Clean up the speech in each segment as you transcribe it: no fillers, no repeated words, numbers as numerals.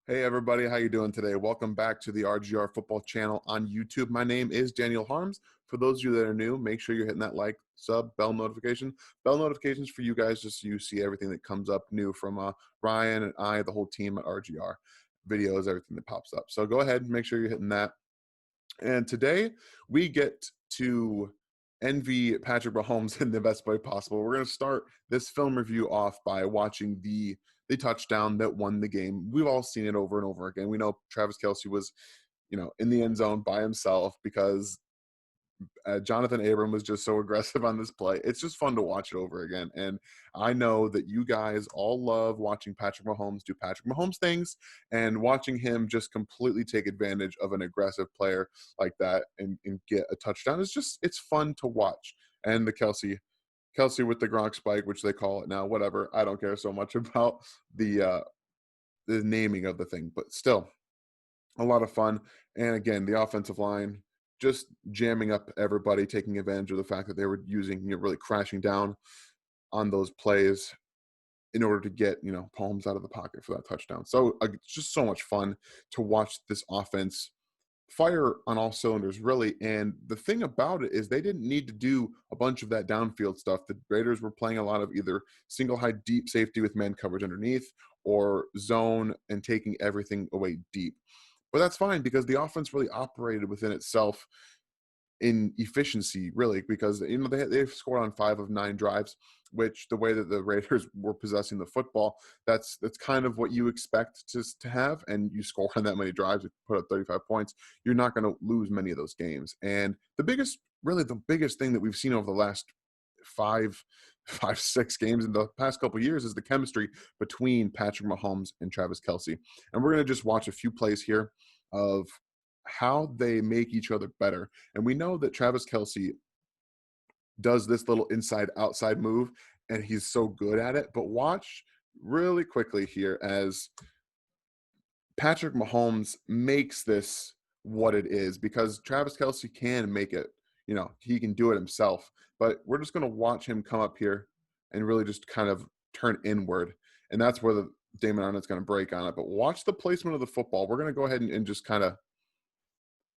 Hey everybody, how you doing today? Welcome back to the RGR Football channel on YouTube. My name is Daniel Harms. For those of you that are new, make sure you're hitting that like, sub, bell notification. Bell notifications for you guys just so you see everything that comes up new from Ryan and I, the whole team at RGR. Videos, everything that pops up. So go ahead and make sure you're hitting that. And today we get to envy Patrick Mahomes in the best way possible. We're going to start this film review off by watching the touchdown that won the game. We've all seen it over and over again. We know Travis Kelce was, in the end zone by himself because Jonathan Abram was just so aggressive on this play. It's just fun to watch it over again. And I know that you guys all love watching Patrick Mahomes do Patrick Mahomes things and watching him just completely take advantage of an aggressive player like that and get a touchdown. It's fun to watch. And the Kelce with the Gronk spike, which they call it now, whatever. I don't care so much about the naming of the thing, but still a lot of fun. And again, the offensive line just jamming up everybody, taking advantage of the fact that they were using, really crashing down on those plays in order to get, Mahomes out of the pocket for that touchdown. So it's just so much fun to watch this offense fire on all cylinders, really. And the thing about it is they didn't need to do a bunch of that downfield stuff. The Raiders were playing a lot of either single high deep safety with man coverage underneath or zone and taking everything away deep. But that's fine because the offense really operated within itself in efficiency, really, because they've scored on 5 of 9 drives, which the way that the Raiders were possessing the football, that's kind of what you expect to have. And you score on that many drives, you put up 35 points, you're not going to lose many of those games. And the biggest thing that we've seen over the last five, 6 games in the past couple of years is the chemistry between Patrick Mahomes and Travis Kelce. And we're going to just watch a few plays here of how they make each other better. And we know that Travis Kelce does this little inside outside move and he's so good at it. But watch really quickly here as Patrick Mahomes makes this what it is, because Travis Kelce can make it, he can do it himself. But we're just going to watch him come up here and really just kind of turn inward. And that's where the Damon Arnold's going to break on it. But watch the placement of the football. We're going to go ahead and just kind of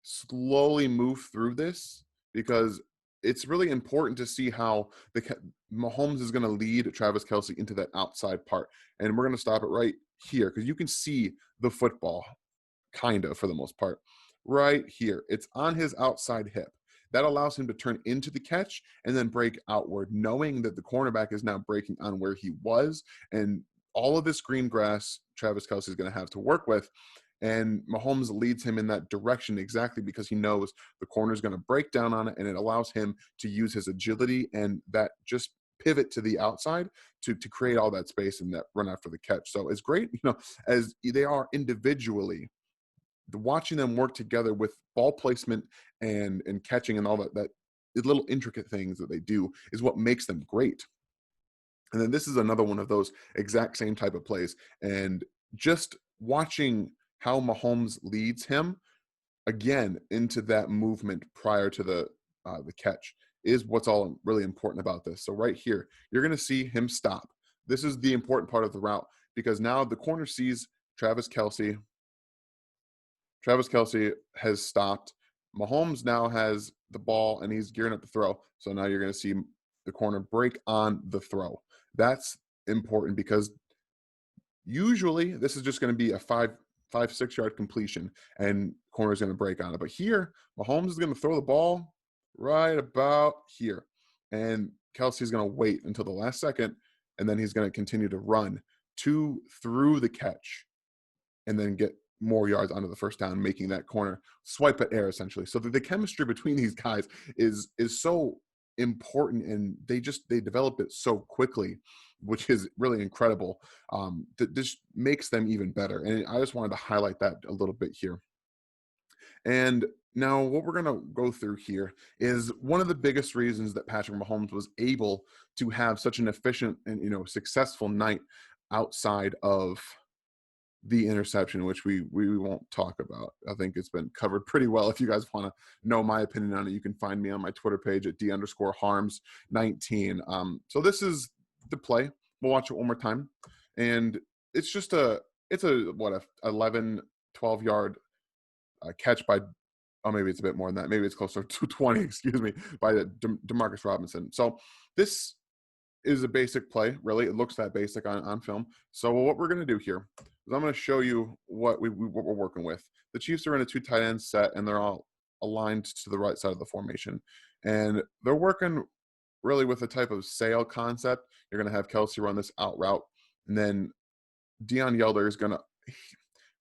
slowly move through this because it's really important to see how Mahomes is going to lead Travis Kelce into that outside part. And we're going to stop it right here because you can see the football kind of for the most part right here. It's on his outside hip. That allows him to turn into the catch and then break outward, knowing that the cornerback is now breaking on where he was. And all of this green grass Travis Kelce is going to have to work with. And Mahomes leads him in that direction exactly because he knows the corner is going to break down on it, and it allows him to use his agility and that just pivot to the outside to create all that space and that run after the catch. So it's great, as they are individually, watching them work together with ball placement and catching and all that little intricate things that they do is what makes them great. And then this is another one of those exact same type of plays. And just watching how Mahomes leads him again into that movement prior to the catch is what's all really important about this. So right here, you're going to see him stop. This is the important part of the route because now the corner sees Travis Kelce. Travis Kelce has stopped. Mahomes now has the ball and he's gearing up to throw. So now you're going to see the corner break on the throw. That's important because usually this is just going to be a 5-6 yard completion and corner is going to break on it. But here, Mahomes is going to throw the ball right about here. And Kelce is going to wait until the last second, and then he's going to continue to run through the catch and then get more yards onto the first down, making that corner swipe at air essentially. So the chemistry between these guys is so important, and they develop it so quickly, which is really incredible. That this makes them even better. And I just wanted to highlight that a little bit here. And now what we're going to go through here is one of the biggest reasons that Patrick Mahomes was able to have such an efficient and successful night outside of the interception, which we won't talk about. I think it's been covered pretty well. If you guys want to know my opinion on it, you can find me on my Twitter page at D_Harms19. So this is the play. We'll watch it one more time. And it's just a it's a 11, 12 yard catch by, oh, maybe it's a bit more than that. Maybe it's closer to 20, excuse me, by Demarcus Robinson. So this is a basic play, really. It looks that basic on film. So what we're going to do here is I'm going to show you what what we're working with. The Chiefs are in a 2 tight end set, and they're all aligned to the right side of the formation. And they're working really with a type of sail concept. You're going to have Kelce run this out route, and then Deion Yelder is going to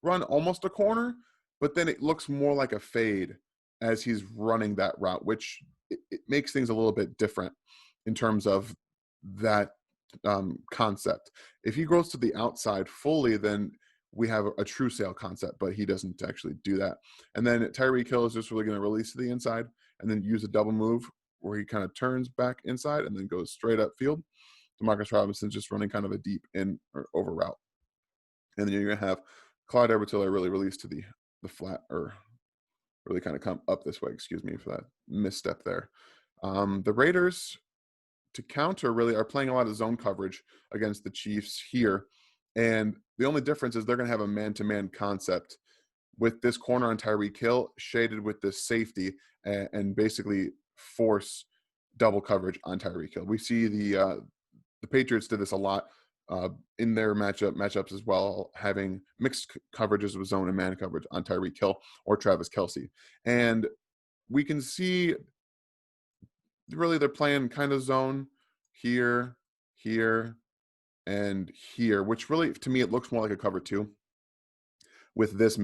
run almost a corner, but then it looks more like a fade as he's running that route, which it makes things a little bit different in terms of that concept. If he goes to the outside fully, then we have a true sail concept, but he doesn't actually do that. And then Tyreek Hill is just really going to release to the inside and then use a double move where he kind of turns back inside and then goes straight up field. Demarcus Robinson's just running kind of a deep in or over route. And then you're going to have Clyde Edwards-Helaire really release to the flat, or really kind of come up this way, excuse me for that misstep there. The Raiders, to counter, really are playing a lot of zone coverage against the Chiefs here. And the only difference is they're going to have a man-to-man concept with this corner on Tyreek Hill shaded with this safety and basically force double coverage on Tyreek Hill. We see the Patriots did this a lot in their matchups as well, having mixed coverages with zone and man coverage on Tyreek Hill or Travis Kelce. And we can see really they're playing kind of zone here, here, and here, which really, to me, it looks more like a cover 2 with this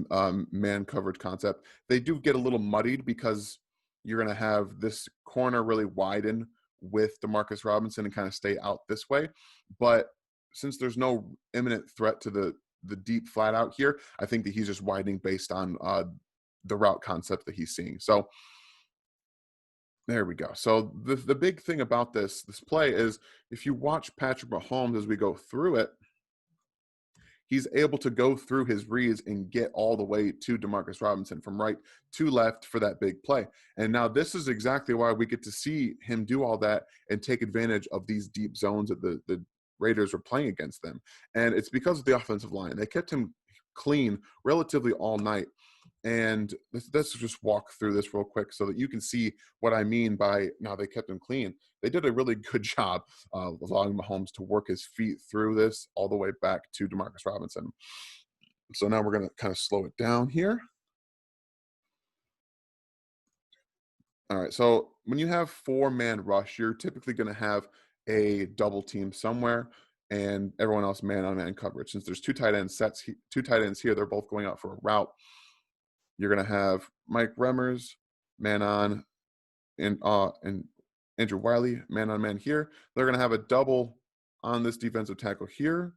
man coverage concept. They do get a little muddied because you're going to have this corner really widen with Demarcus Robinson and kind of stay out this way. But since there's no imminent threat to the deep flat out here, I think that he's just widening based on the route concept that he's seeing. So there we go. So the big thing about this play is if you watch Patrick Mahomes as we go through it, he's able to go through his reads and get all the way to Demarcus Robinson from right to left for that big play. And now this is exactly why we get to see him do all that and take advantage of these deep zones that the Raiders were playing against them. And it's because of the offensive line. They kept him clean relatively all night. And let's just walk through this real quick so that you can see what I mean by now they kept him clean. They did a really good job of allowing Mahomes to work his feet through this all the way back to Demarcus Robinson. So now we're going to kind of slow it down here. All right, so when you have 4-man rush, you're typically going to have a double team somewhere and everyone else man-on-man coverage. Since there's 2 tight end sets, 2 tight ends here, they're both going out for a route. You're going to have Mike Remmers, man on, and Andrew Wiley, man on man here. They're going to have a double on this defensive tackle here.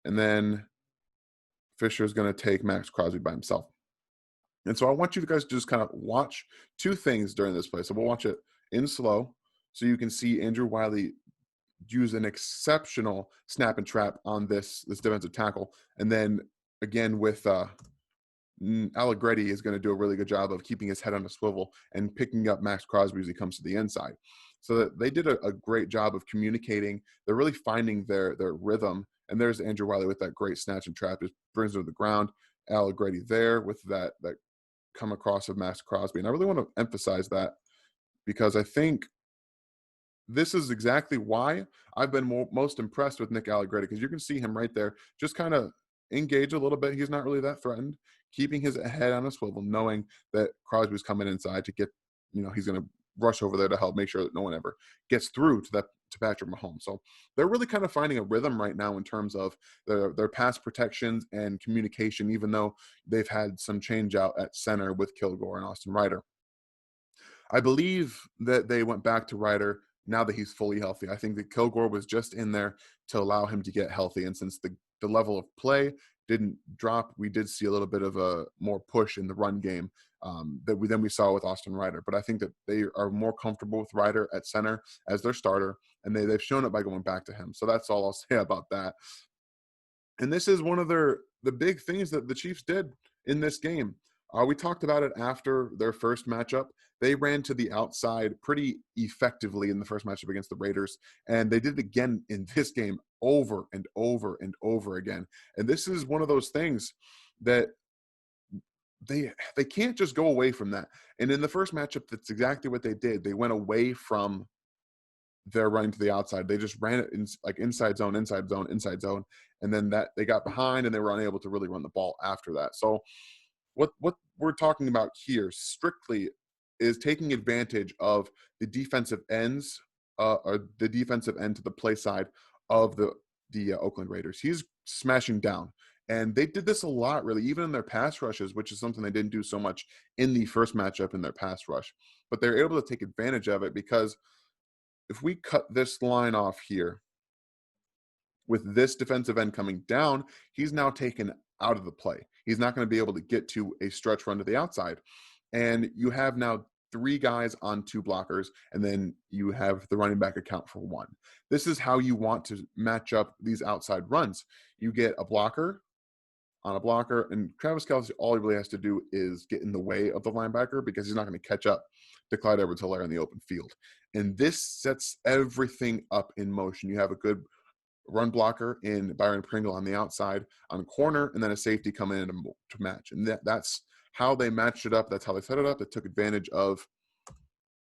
And then Fisher is going to take Max Crosby by himself. And so I want you guys to just kind of watch 2 things during this play. So we'll watch it in slow so you can see Andrew Wiley use an exceptional snap and trap on this defensive tackle. And then again with Allegretti is going to do a really good job of keeping his head on a swivel and picking up Max Crosby as he comes to the inside. So that they did a great job of communicating. They're really finding their rhythm. And there's Andrew Wiley with that great snatch and trap, just brings it to the ground. Allegretti there with that come across of Max Crosby. And I really want to emphasize that because I think this is exactly why I've been most impressed with Nick Allegretti, because you can see him right there just kind of engage a little bit. He's not really that threatened, keeping his head on a swivel, knowing that Crosby's coming inside to get, he's going to rush over there to help make sure that no one ever gets through to Patrick Mahomes. So they're really kind of finding a rhythm right now in terms of their pass protections and communication, even though they've had some change out at center with Kilgore and Austin Ryder. I believe that they went back to Ryder now that he's fully healthy. I think that Kilgore was just in there to allow him to get healthy. And since the level of play didn't drop, we did see a little bit of a more push in the run game that we saw with Austin Ryder. But I think that they are more comfortable with Ryder at center as their starter, and they've shown it by going back to him. So that's all I'll say about that. And this is one of the big things that the Chiefs did in this game. We talked about it after their first matchup. They ran to the outside pretty effectively in the first matchup against the Raiders, and they did it again in this game over and over and over again. And this is one of those things that they can't just go away from that. And in the first matchup, that's exactly what they did. They went away from their running to the outside. They just ran it in like inside zone, inside zone, inside zone, and then that they got behind and they were unable to really run the ball after that. So what we're talking about here strictly is taking advantage of the defensive ends or the defensive end to the play side of the Oakland Raiders. He's smashing down. And they did this a lot, really, even in their pass rushes, which is something they didn't do so much in the first matchup in their pass rush. But they're able to take advantage of it because if we cut this line off here with this defensive end coming down, he's now taken out of the play. He's not going to be able to get to a stretch run to the outside. And you have now 3 guys on 2 blockers, and then you have the running back account for 1. This is how you want to match up these outside runs. You get a blocker on a blocker, and Travis Kelce, all he really has to do is get in the way of the linebacker because he's not going to catch up to Clyde Edwards-Helaire in the open field. And this sets everything up in motion. You have a good run blocker in Byron Pringle on the outside on a corner, and then a safety coming in to match. And that's how they matched it up. That's how they set it up. They took advantage of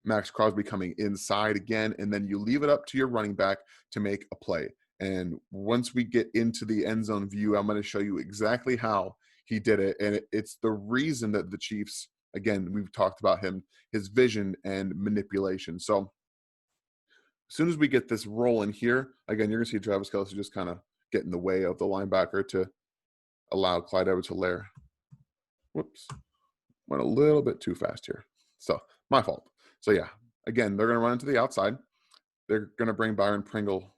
Max Crosby coming inside again, and then you leave it up to your running back to make a play. And once we get into the end zone view, I'm going to show you exactly how he did it. And it's the reason that the Chiefs, again, we've talked about him, his vision and manipulation. So as soon as we get this rolling here, again, you're going to see Travis Kelce just kind of get in the way of the linebacker to allow Clyde Edwards-Helaire. Whoops. Went a little bit too fast here. So my fault. So yeah, again, they're going to run into the outside. They're going to bring Byron Pringle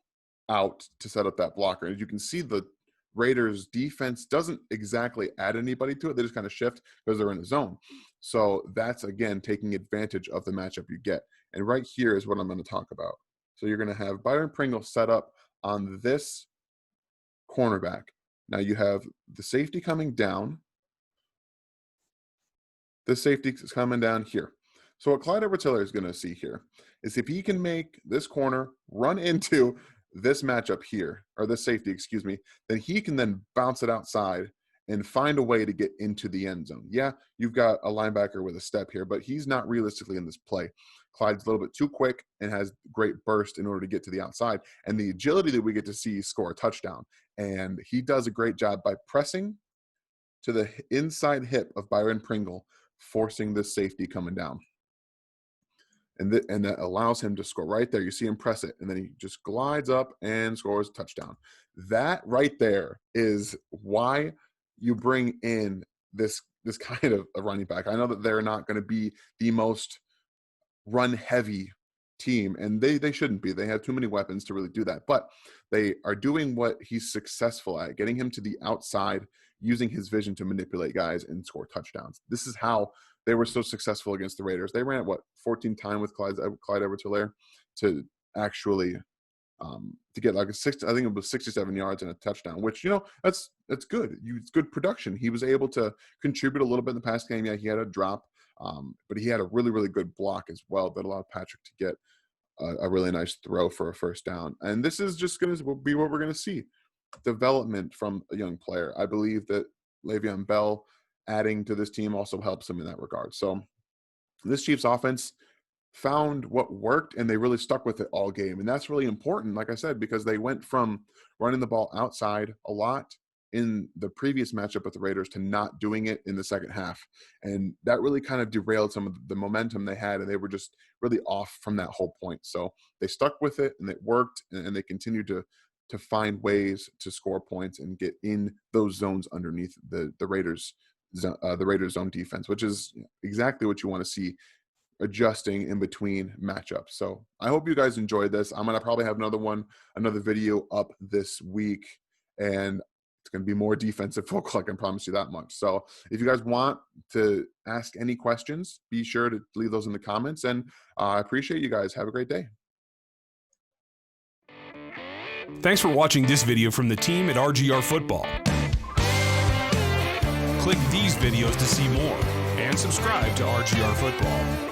out to set up that blocker. As you can see, the Raiders defense doesn't exactly add anybody to it. They just kind of shift because they're in the zone. So that's, again, taking advantage of the matchup you get. And right here is what I'm going to talk about. So you're going to have Byron Pringle set up on this cornerback. Now you have the safety coming down. The safety is coming down here. So what Clyde Edwards-Helaire is going to see here is if he can make this corner run into this matchup here, or this safety, excuse me, then he can then bounce it outside and find a way to get into the end zone. Yeah, you've got a linebacker with a step here, but he's not realistically in this play. Clyde's a little bit too quick and has great burst in order to get to the outside. And the agility that we get to see score a touchdown. And he does a great job by pressing to the inside hip of Byron Pringle, forcing this safety coming down. And that allows him to score right there. You see him press it, and then he just glides up and scores a touchdown. That right there is why you bring in this kind of a running back. I know that they're not going to be the most run-heavy team, and they shouldn't be. They have too many weapons to really do that. But they are doing what he's successful at, getting him to the outside, using his vision to manipulate guys and score touchdowns. This is how they were so successful against the Raiders. They ran 14 times with Clyde Edwards-Helaire to actually to get like I think it was 67 yards and a touchdown, which, that's good. It's good production. He was able to contribute a little bit in the past game. Yeah, he had a drop, but he had a really, really good block as well that allowed Patrick to get a really nice throw for a first down. And this is just going to be what we're going to see. Development from a young player. I believe that Le'Veon Bell adding to this team also helps him in that regard. So this Chiefs offense found what worked, and they really stuck with it all game. And that's really important, like I said, because they went from running the ball outside a lot in the previous matchup with the Raiders to not doing it in the second half. And that really kind of derailed some of the momentum they had, and they were just really off from that whole point. So they stuck with it, and it worked, and they continued to find ways to score points and get in those zones underneath the Raiders' zone defense, which is exactly what you want to see, adjusting in between matchups. So I hope you guys enjoyed this. I'm going to probably have another video up this week, and it's going to be more defensive focal. I can promise you that much. So if you guys want to ask any questions, be sure to leave those in the comments, and I appreciate you guys. Have a great day. Thanks for watching this video from the team at RGR Football. Click these videos to see more. and subscribe to RGR Football.